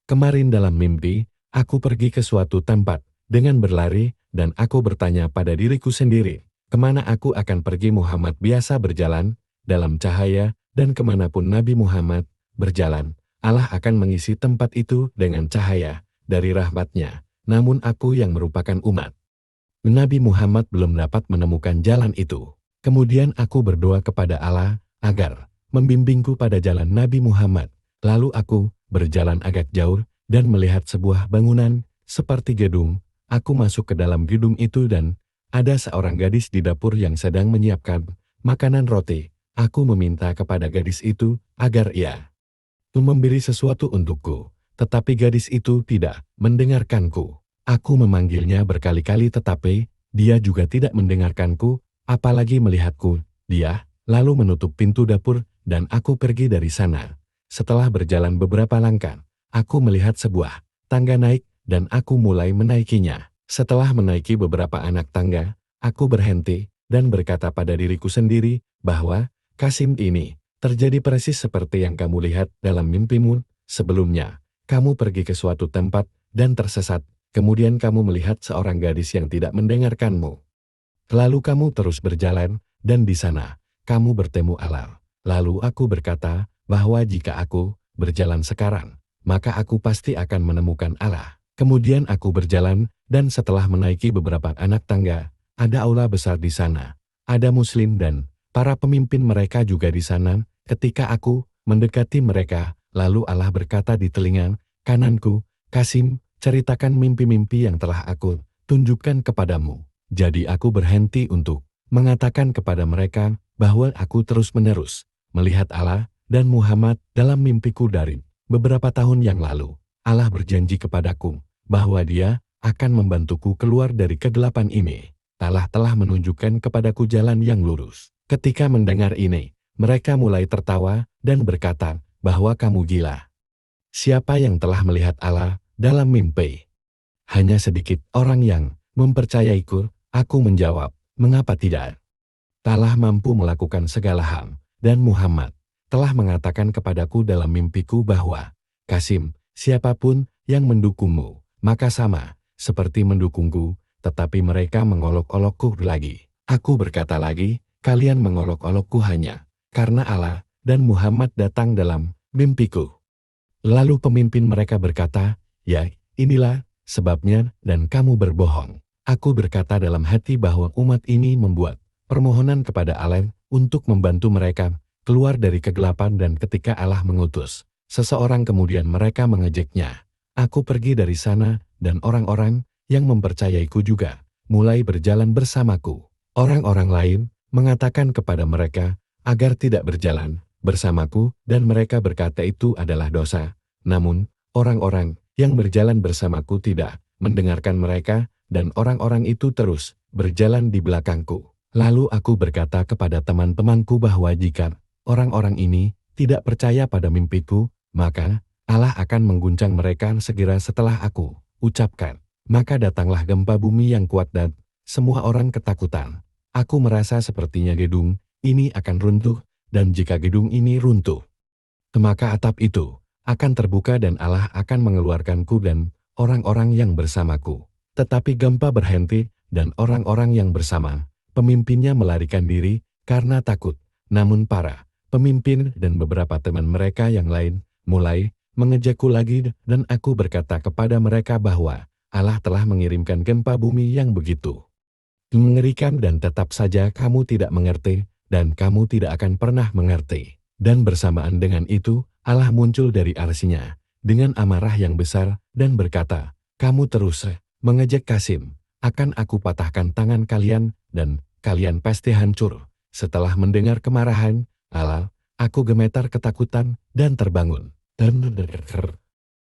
Kemarin dalam mimpi, aku pergi ke suatu tempat dengan berlari, dan aku bertanya pada diriku sendiri, kemana aku akan pergi? Muhammad biasa berjalan dalam cahaya, dan kemanapun Nabi Muhammad berjalan, Allah akan mengisi tempat itu dengan cahaya dari rahmat-Nya. Namun aku yang merupakan umat Nabi Muhammad belum dapat menemukan jalan itu. Kemudian aku berdoa kepada Allah agar membimbingku pada jalan Nabi Muhammad. Lalu aku berjalan agak jauh dan melihat sebuah bangunan seperti gedung. Aku masuk ke dalam gedung itu dan ada seorang gadis di dapur yang sedang menyiapkan makanan roti. Aku meminta kepada gadis itu agar ia memberi sesuatu untukku, tetapi gadis itu tidak mendengarkanku. Aku memanggilnya berkali-kali tetapi dia juga tidak mendengarkanku, apalagi melihatku. Dia lalu menutup pintu dapur dan aku pergi dari sana. Setelah berjalan beberapa langkah, aku melihat sebuah tangga naik dan aku mulai menaikinya. Setelah menaiki beberapa anak tangga, aku berhenti dan berkata pada diriku sendiri bahwa Qasim, ini terjadi persis seperti yang kamu lihat dalam mimpimu sebelumnya. Kamu pergi ke suatu tempat dan tersesat. Kemudian kamu melihat seorang gadis yang tidak mendengarkanmu. Lalu kamu terus berjalan, dan di sana, kamu bertemu Allah. Lalu aku berkata, bahwa jika aku berjalan sekarang, maka aku pasti akan menemukan Allah. Kemudian aku berjalan, dan setelah menaiki beberapa anak tangga, ada aula besar di sana. Ada muslim dan para pemimpin mereka juga di sana. Ketika aku mendekati mereka, lalu Allah berkata di telinga kananku, Qasim, ceritakan mimpi-mimpi yang telah aku tunjukkan kepadamu. Jadi aku berhenti untuk mengatakan kepada mereka bahwa aku terus-menerus melihat Allah dan Muhammad dalam mimpiku dari beberapa tahun yang lalu. Allah berjanji kepadaku bahwa Dia akan membantuku keluar dari kegelapan ini. Allah telah menunjukkan kepadaku jalan yang lurus. Ketika mendengar ini, mereka mulai tertawa dan berkata bahwa kamu gila. Siapa yang telah melihat Allah dalam mimpi? Hanya sedikit orang yang mempercayaiku. Aku menjawab, mengapa tidak? Allah mampu melakukan segala hal, dan Muhammad telah mengatakan kepadaku dalam mimpiku bahwa, Qasim, siapapun yang mendukungmu, maka sama seperti mendukungku, tetapi mereka mengolok-olokku lagi. Aku berkata lagi, kalian mengolok-olokku hanya karena Allah dan Muhammad datang dalam mimpiku. Lalu pemimpin mereka berkata, ya, inilah sebabnya dan kamu berbohong. Aku berkata dalam hati bahwa umat ini membuat permohonan kepada Allah untuk membantu mereka keluar dari kegelapan, dan ketika Allah mengutus seseorang kemudian mereka mengejeknya. Aku pergi dari sana dan orang-orang yang mempercayaiku juga mulai berjalan bersamaku. Orang-orang lain mengatakan kepada mereka agar tidak berjalan bersamaku dan mereka berkata itu adalah dosa. Namun, orang-orang yang berjalan bersamaku tidak mendengarkan mereka dan orang-orang itu terus berjalan di belakangku. Lalu aku berkata kepada teman-temanku bahwa jika orang-orang ini tidak percaya pada mimpiku, maka Allah akan mengguncang mereka segera setelah aku ucapkan. Maka datanglah gempa bumi yang kuat dan semua orang ketakutan. Aku merasa sepertinya gedung ini akan runtuh, dan jika gedung ini runtuh, maka atap itu akan terbuka dan Allah akan mengeluarkanku dan orang-orang yang bersamaku. Tetapi gempa berhenti dan orang-orang yang bersama pemimpinnya melarikan diri karena takut. Namun para pemimpin dan beberapa teman mereka yang lain mulai mengejekku lagi dan aku berkata kepada mereka bahwa Allah telah mengirimkan gempa bumi yang begitu mengerikan dan tetap saja kamu tidak mengerti dan kamu tidak akan pernah mengerti. Dan bersamaan dengan itu Allah muncul dari arsy-Nya dengan amarah yang besar dan berkata, kamu terus mengejek Qasim, akan aku patahkan tangan kalian dan kalian pasti hancur. Setelah mendengar kemarahan Allah, aku gemetar ketakutan dan terbangun. Dan